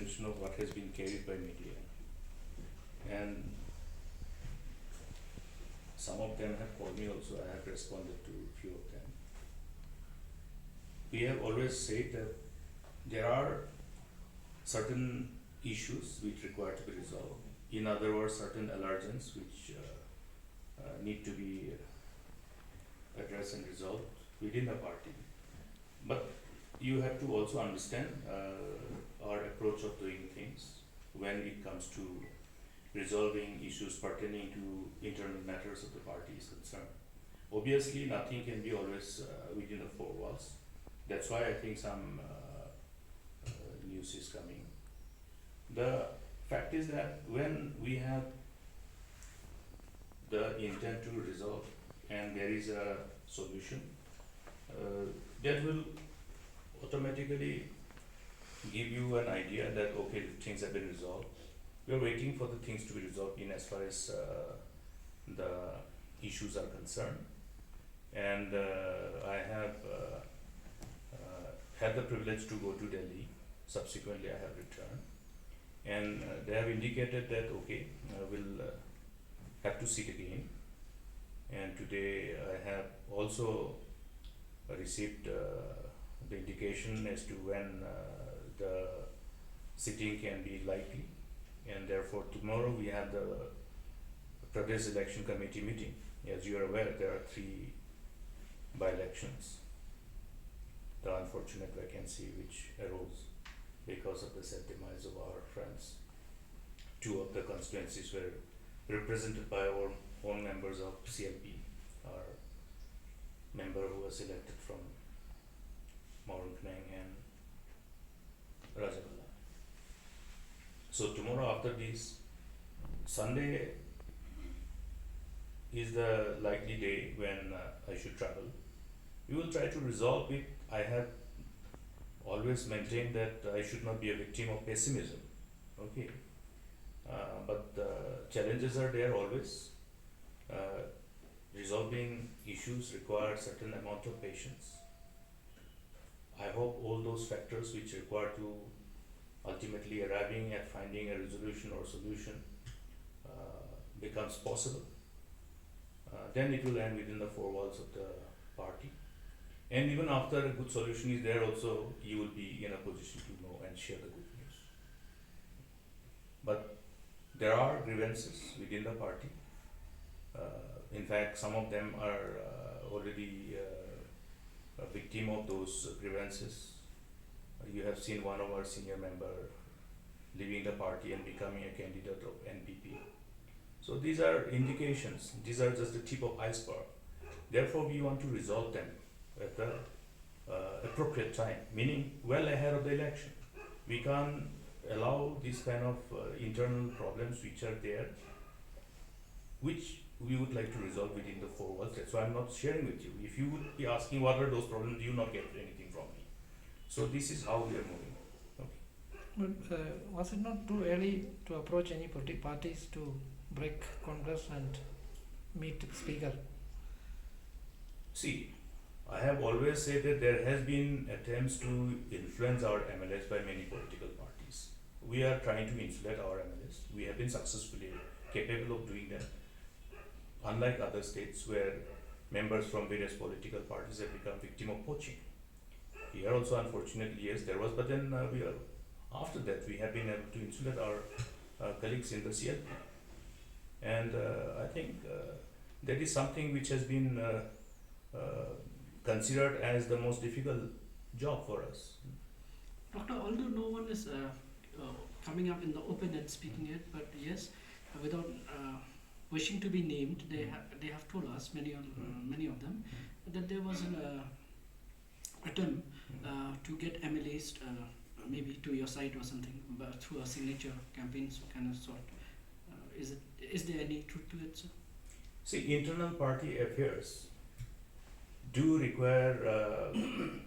attention of what has been carried by media, and some of them have called me also. I have responded to few of them. We have always said that there are certain issues which require to be resolved. In other words, certain allergens which need to be addressed and resolved within the party. But you have to also understand our approach of doing things when it comes to resolving issues pertaining to internal matters of the party is concerned. Obviously, nothing can be always within the four walls. That's why I think some news is coming. The fact is that when we have the intent to resolve and there is a solution, that will automatically give you an idea that okay, things have been resolved. We are waiting for the things to be resolved in as far as the issues are concerned, and I have had the privilege to go to Delhi. Subsequently, I have returned, and they have indicated that okay, we'll have to sit again. And today I have also received the indication as to when the sitting can be likely, and therefore tomorrow we have the Pradesh Election Committee meeting. As you are aware, there are 3 by-elections. The unfortunate vacancy which arose because of the sad demise of our friends. 2 of the constituencies were represented by our own members of CLP, our member who was elected from Morungkneng and Rajabala. So tomorrow after this, Sunday is the likely day when I should travel. We will try to resolve it. I have always maintained that I should not be a victim of pessimism. Okay, but the challenges are there always. Resolving issues require certain amount of patience. I hope all those factors which require to ultimately arriving at finding a resolution or solution becomes possible. Then it will end within the 4 walls of the party. And even after a good solution is there also, you will be in a position to know and share the good news. But there are grievances within the party. In fact, some of them are already a victim of those grievances. You have seen one of our senior member leaving the party and becoming a candidate of NPP. So these are indications. These are just the tip of iceberg. Therefore, we want to resolve them at the appropriate time, meaning well ahead of the election. We can't allow this kind of internal problems which are there, which we would like to resolve within the 4 walls. That's why I'm not sharing with you. If you would be asking what are those problems, you will not get anything from me. So this is how we are moving. Okay. But was it not too early to approach any political parties to break Congress and meet the speaker? See, I have always said that there has been attempts to influence our MLS by many political parties. We are trying to influence our MLS. We have been successfully capable of doing that. Unlike other states where members from various political parties have become victim of poaching. Here also, unfortunately, yes, there was, but then after that we have been able to insulate our colleagues in the CLP. And I think that is something which has been considered as the most difficult job for us. Doctor, although no one is coming up in the open and speaking it, but yes, without wishing to be named, they have told us, many of them, that there was an attempt to get MLAs maybe to your side or something, but through a signature campaign, so kind of sort. Is there any truth to it, sir? See, internal party affairs do require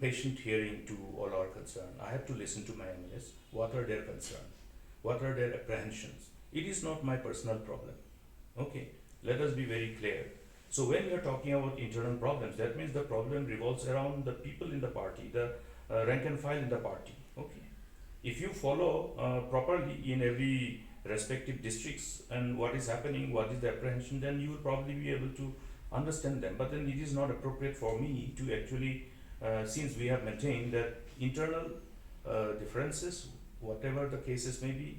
patient hearing to all our concern. I have to listen to my MLS. What are their concerns? What are their apprehensions? It is not my personal problem. Okay, let us be very clear. So when we are talking about internal problems, that means the problem revolves around the people in the party, the rank and file in the party. Okay, if you follow properly in every respective districts and what is happening, what is the apprehension, then you will probably be able to understand them. But then it is not appropriate for me to actually, since we have maintained that internal differences, whatever the cases may be,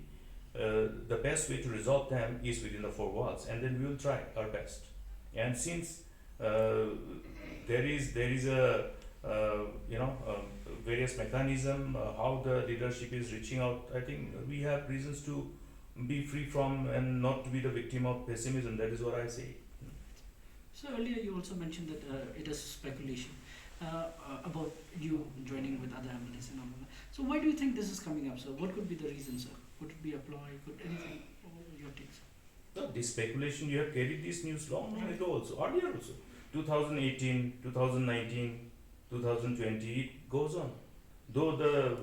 the best way to resolve them is within the four walls, and then we will try our best. And since there is a various mechanism how the leadership is reaching out, I think we have reasons to be free from and not to be the victim of pessimism. That is what I say. So earlier you also mentioned that it is speculation about you joining with other MLAs and all of that. So why do you think this is coming up, sir? What could be the reason, sir? Could it be a ploy? Could anything? Your takes? So this speculation, you have carried this news long ago also, earlier also. 2018, 2019, 2020, it goes on. Though the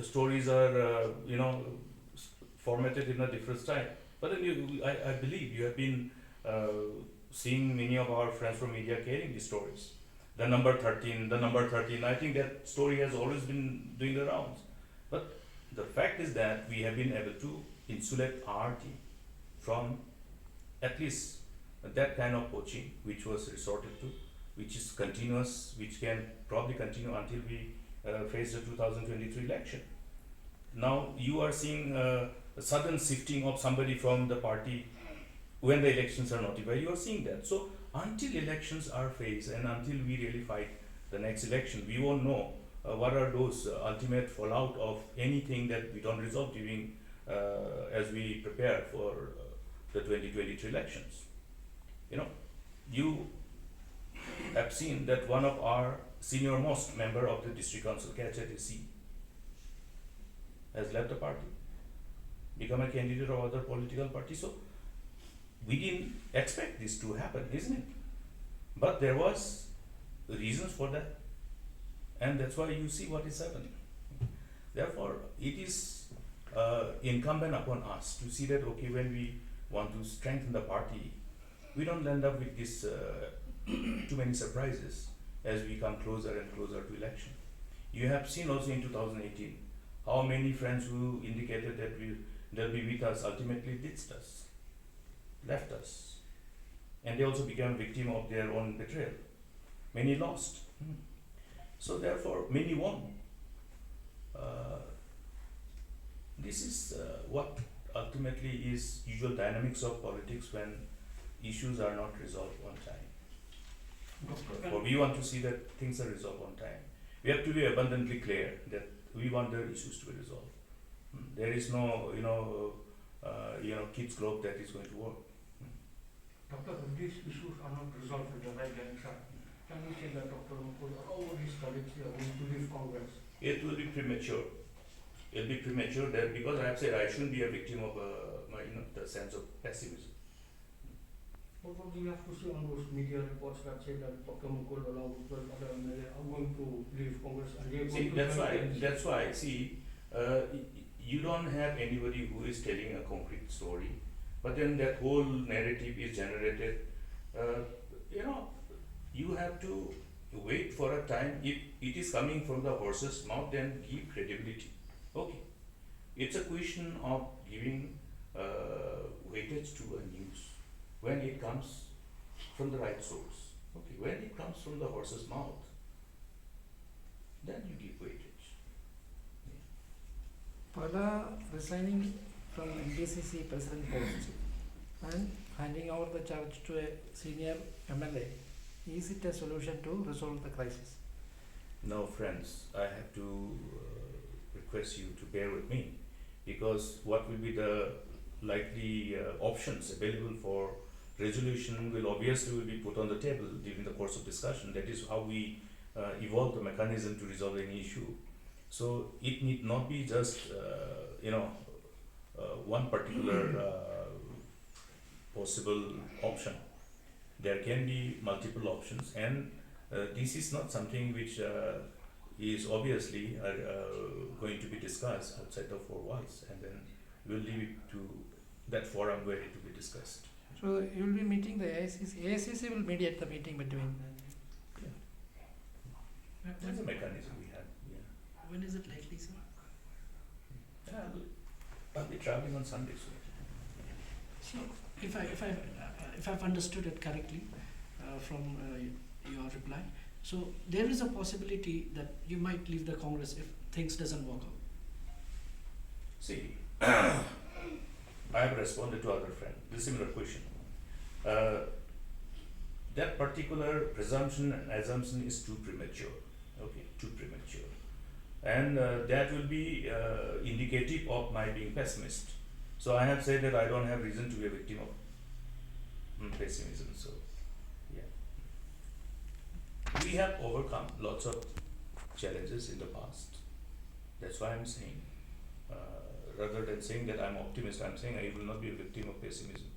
stories are, formatted in a different style. But then I believe you have been seeing many of our friends from media carrying these stories. The number 13, I think that story has always been doing the rounds. But the fact is that we have been able to insulate our team from at least that kind of poaching which was resorted to, which is continuous, which can probably continue until we face the 2023 election. Now you are seeing a sudden shifting of somebody from the party when the elections are notified. You are seeing that. So until elections are faced and until we really fight the next election, we won't know what are those ultimate fallout of anything that we don't resolve during as we prepare for the 2023 elections. You have seen that one of our senior most member of the district council, KHTC, has left the party, become a candidate of other political party. So we didn't expect this to happen, isn't it? But there was reasons for that, and that's why you see what is happening. Therefore, it is incumbent upon us to see that, okay, when we want to strengthen the party, we don't end up with this too many surprises as we come closer and closer to election. You have seen also in 2018 how many friends who indicated that they'll be with us ultimately ditched us, left us, and they also became victim of their own betrayal. Many lost. So therefore, many won. This is what ultimately is usual dynamics of politics when issues are not resolved on time. Therefore, we want to see that things are resolved on time. We have to be abundantly clear that we want the issues to be resolved. There is no, kids club that is going to work. Doctor, if these issues are not resolved with the right answer, can we say that Dr. Mukul or all his colleagues are going to leave Congress? It will be premature. It will be premature there because I have said I shouldn't be a victim of the sense of pessimism. What do you have to say on those media reports that say that Dr. Mukul along with 12 other MLA are going to leave Congress and they are See, going to that's why, you don't have anybody who is telling a concrete story, but then that whole narrative is generated. You have to wait for a time. If it is coming from the horse's mouth, then give credibility. Okay. It's a question of giving weightage to a news when it comes from the right source. Okay. When it comes from the horse's mouth, then you give weightage. Pada resigning from NDCC president post and handing over the charge to a senior MLA, is it a solution to resolve the crisis? Now, friends, I have to request you to bear with me because what will be the likely options available for resolution will obviously be put on the table during the course of discussion. That is how we evolve the mechanism to resolve any issue. So it need not be just one particular possible option. There can be multiple options, and this is not something which is obviously going to be discussed outside the four walls, and then we'll leave it to that forum where it will be discussed. So you will be meeting the AICC. AICC will mediate the meeting between. That's a mechanism we have. Yeah. When is it likely, sir? traveling on Sunday. So. So if I've understood it correctly from your reply, so there is a possibility that you might leave the Congress if things doesn't work out. See, I have responded to other friend the similar question. That particular presumption and assumption is too premature. Okay, too premature, and that will be indicative of my being pessimist. So I have said that I don't have reason to be a victim of pessimism. So, yeah, we have overcome lots of challenges in the past. That's why I'm saying, rather than saying that I'm optimist, I'm saying I will not be a victim of pessimism.